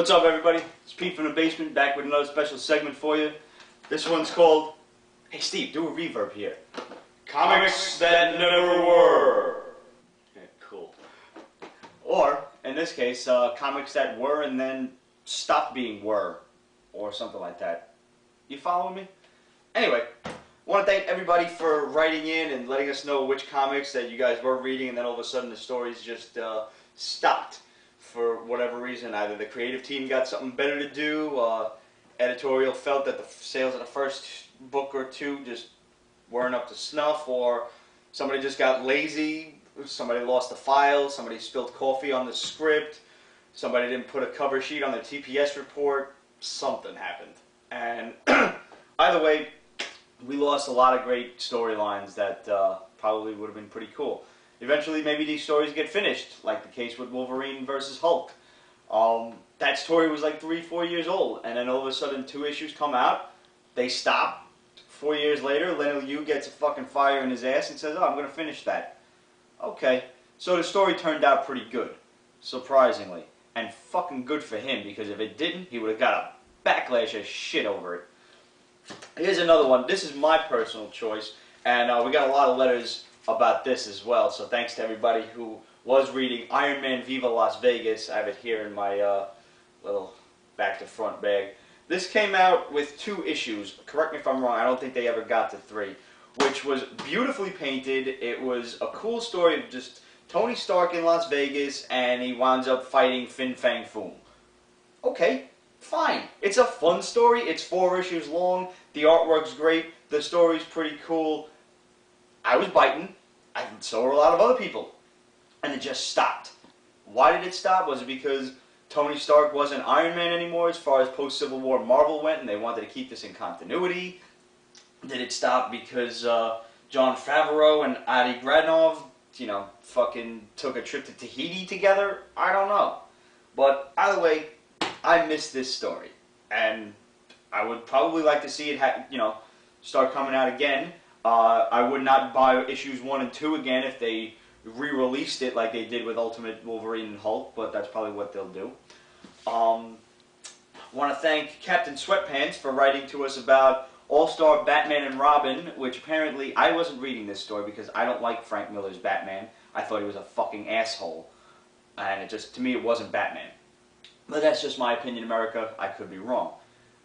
What's up, everybody? It's Pete from the basement, back with another special segment for you. This one's called, hey Steve, do a reverb here. Comics that never were. Yeah, cool. Or, in this case, comics that were and then stopped being were, or something like that. You following me? Anyway, I want to thank everybody for writing in and letting us know which comics that you guys were reading, and then all of a sudden the stories just stopped for whatever reason. Either the creative team got something better to do, editorial felt that the sales of the first book or two just weren't up to snuff, or somebody just got lazy, somebody lost the file, somebody spilled coffee on the script, somebody didn't put a cover sheet on their TPS report, something happened. And either way, we lost a lot of great storylines that probably would have been pretty cool. Eventually, maybe these stories get finished, like the case with Wolverine versus Hulk. That story was like 3-4 years old, and then all of a sudden 2 issues come out, they stop. 4 years later, Leonard Yu gets a fucking fire in his ass and says, oh, I'm going to finish that. Okay, so the story turned out pretty good, surprisingly. And fucking good for him, because if it didn't, he would have got a backlash of shit over it. Here's another one. This is my personal choice, and we got a lot of letters about this as well, so thanks to everybody who was reading Iron Man Viva Las Vegas. I have it here in my little back to front bag. This came out with 2 issues, correct me if I'm wrong, I don't think they ever got to 3, which was beautifully painted. It was a cool story of just Tony Stark in Las Vegas, and he winds up fighting Fin Fang Foom. Okay, fine. It's a fun story, it's 4 issues long, the artwork's great, the story's pretty cool. I was biting, and so were a lot of other people, and it just stopped. Why did it stop? Was it because Tony Stark wasn't Iron Man anymore as far as post-Civil War Marvel went, and they wanted to keep this in continuity? Did it stop because Jon Favreau and Adi Granov, you know, fucking took a trip to Tahiti together? I don't know. But either way, I miss this story, and I would probably like to see it, you know, start coming out again. I would not buy issues 1 and 2 again if they re-released it like they did with Ultimate Wolverine and Hulk, but that's probably what they'll do. Want to thank Captain Sweatpants for writing to us about All-Star Batman and Robin, which apparently I wasn't reading this story because I don't like Frank Miller's Batman. I thought he was a fucking asshole, and it just, to me, it wasn't Batman. But that's just my opinion, America. I could be wrong.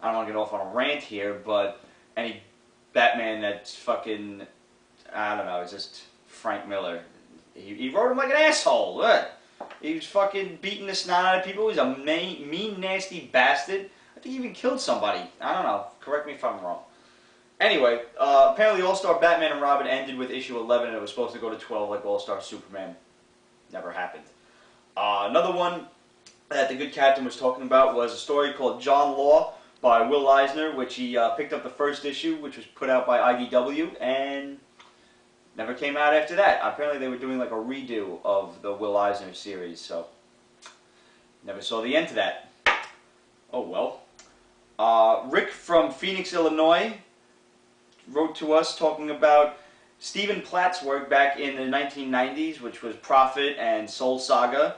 I don't want to get off on a rant here, but any Batman that's fucking, I don't know, it's just Frank Miller. He wrote him like an asshole. Look. He was fucking beating the snot out of people. He's a mean, nasty bastard. I think he even killed somebody. I don't know. Correct me if I'm wrong. Anyway, apparently All-Star Batman and Robin ended with issue 11, and it was supposed to go to 12 like All-Star Superman. Never happened. Another one that the good captain was talking about was a story called John Law by Will Eisner, which he picked up the first issue, which was put out by IDW, and never came out after that. Apparently they were doing like a redo of the Will Eisner series, so never saw the end to that. Oh well. Rick from Phoenix, Illinois wrote to us talking about Stephen Platt's work back in the 1990s, which was Prophet and Soul Saga.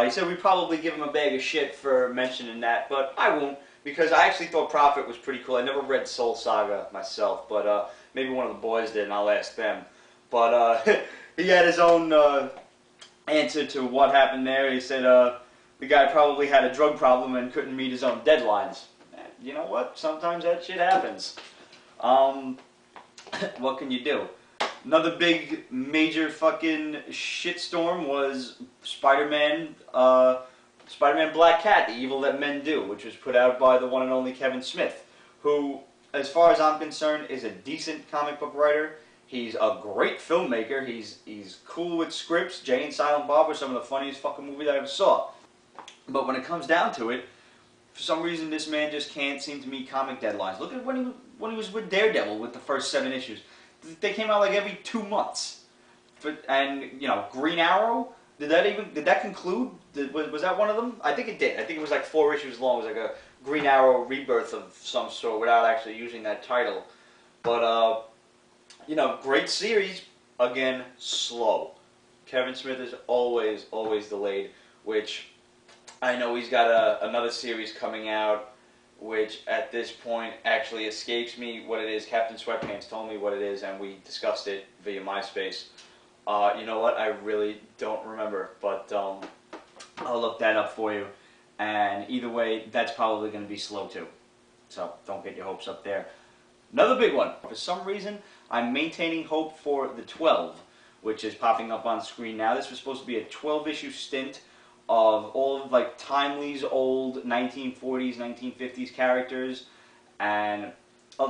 He said we'd probably give him a bag of shit for mentioning that, but I won't, because I actually thought Prophet was pretty cool. I never read Soul Saga myself, but maybe one of the boys did, and I'll ask them. But he had his own answer to what happened there. He said the guy probably had a drug problem and couldn't meet his own deadlines. You know what? Sometimes that shit happens. What can you do? Another big, major fucking shitstorm was Spider-Man Black Cat, The Evil That Men Do, which was put out by the one and only Kevin Smith, who, as far as I'm concerned, is a decent comic book writer. He's a great filmmaker. He's cool with scripts. Jay and Silent Bob were some of the funniest fucking movies I ever saw. But when it comes down to it, for some reason this man just can't seem to meet comic deadlines. Look at when he was with Daredevil with the first 7 issues. They came out like every 2 months. And you know, Green Arrow, did that conclude? Was that one of them? I think it did. I think it was like 4 issues long. It was like a Green Arrow rebirth of some sort without actually using that title. But you know, great series, again, slow. Kevin Smith is always delayed, which I know he's got another series coming out, which at this point actually escapes me what it is. Captain Sweatpants told me what it is, and we discussed it via MySpace. You know what? I really don't remember, but I'll look that up for you. And either way, that's probably going to be slow too. So don't get your hopes up there. Another big one. For some reason, I'm maintaining hope for the 12, which is popping up on screen now. This was supposed to be a 12-issue stint of all of like Timely's old 1940s, 1950s characters, and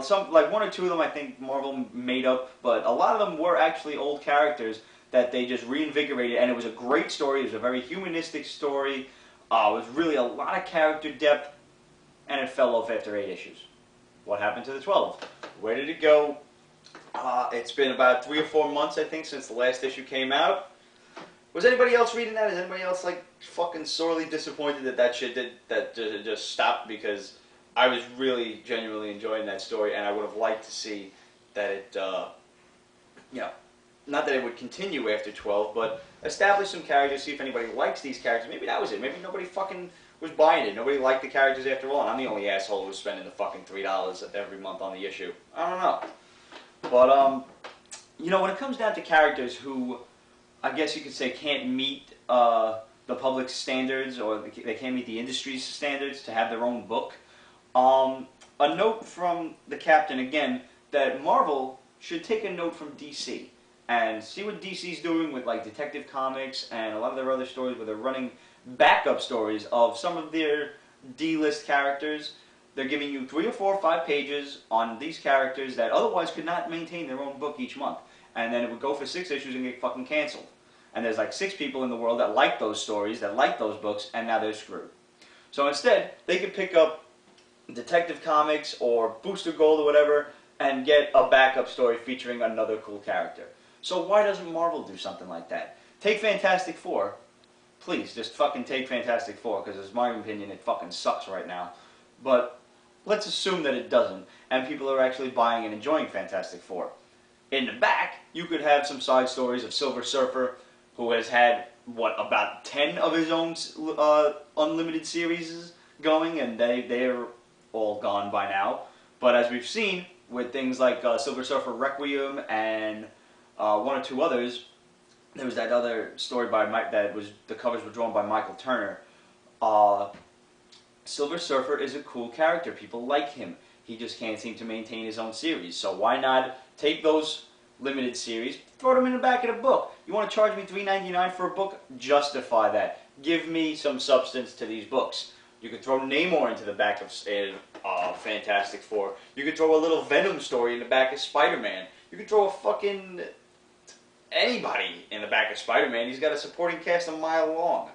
some like one or two of them I think Marvel made up, but a lot of them were actually old characters that they just reinvigorated, and it was a great story. It was a very humanistic story. It was really a lot of character depth, and it fell off after 8 issues. What happened to the 12? Where did it go? It's been about 3 or 4 months, I think, since the last issue came out. Was anybody else reading that? Is anybody else like fucking sorely disappointed that that shit just stopped? Because I was really genuinely enjoying that story, and I would have liked to see that it, you know, not that it would continue after 12, but establish some characters, see if anybody likes these characters. Maybe that was it. Maybe nobody fucking was buying it. Nobody liked the characters after all, and I'm the only asshole who was spending the fucking $3 every month on the issue. I don't know. But, you know, when it comes down to characters who, I guess you could say, can't meet the public's standards, or they can't meet the industry's standards to have their own book, a note from the captain, again, that Marvel should take a note from DC and see what DC's doing with like Detective Comics and a lot of their other stories where they're running backup stories of some of their D-list characters. They're giving you 3 or 4 or 5 pages on these characters that otherwise could not maintain their own book each month. And then it would go for 6 issues and get fucking canceled. And there's like 6 people in the world that like those stories, that like those books, and now they're screwed. So instead, they could pick up Detective Comics or Booster Gold or whatever and get a backup story featuring another cool character. So why doesn't Marvel do something like that? Take Fantastic Four. Please, just fucking take Fantastic Four, because in my opinion it fucking sucks right now. But let's assume that it doesn't, and people are actually buying and enjoying Fantastic Four. In the back, you could have some side stories of Silver Surfer, who has had, what, about 10 of his own unlimited series going, and they're all gone by now. But as we've seen, with things like Silver Surfer Requiem and 1 or 2 others, there was that other story by Mike that was, the covers were drawn by Michael Turner. Silver Surfer is a cool character. People like him. He just can't seem to maintain his own series. So why not take those limited series, throw them in the back of the book? You want to charge me $3.99 for a book? Justify that. Give me some substance to these books. You could throw Namor into the back of Fantastic Four. You could throw a little Venom story in the back of Spider-Man. You could throw a fucking anybody in the back of Spider-Man. He's got a supporting cast a mile long.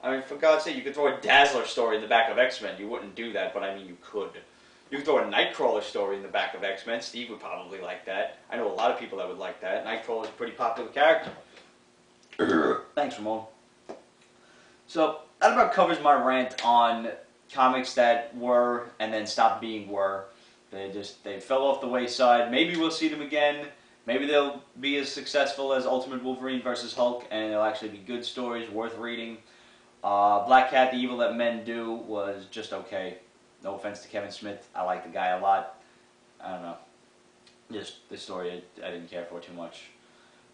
I mean, for God's sake, you could throw a Dazzler story in the back of X-Men. You wouldn't do that, but I mean, you could. You could throw a Nightcrawler story in the back of X-Men. Steve would probably like that. I know a lot of people that would like that. Nightcrawler's a pretty popular character. Thanks, Ramon. So, that about covers my rant on comics that were and then stopped being were. They fell off the wayside. Maybe we'll see them again. Maybe they'll be as successful as Ultimate Wolverine vs. Hulk, and they'll actually be good stories, worth reading. Black Cat, The Evil That Men Do was just okay. No offense to Kevin Smith. I like the guy a lot. I don't know. Just the story I didn't care for too much.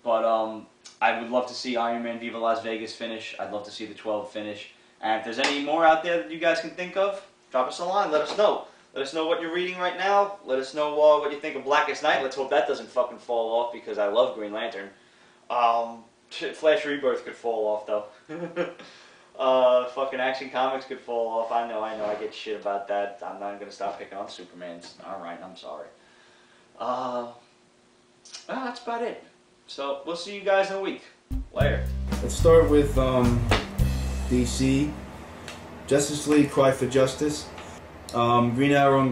But I would love to see Iron Man Viva Las Vegas finish. I'd love to see the 12 finish. And if there's any more out there that you guys can think of, drop us a line. Let us know. Let us know what you're reading right now. Let us know what you think of Blackest Night. Let's hope that doesn't fucking fall off, because I love Green Lantern. Flash Rebirth could fall off, though. Fucking Action Comics could fall off. I know, I get shit about that. I'm not gonna stop picking on Supermans. Alright, I'm sorry. Well, that's about it. So, we'll see you guys in a week. Later. Let's start with DC. Justice League, Cry for Justice. Green Arrow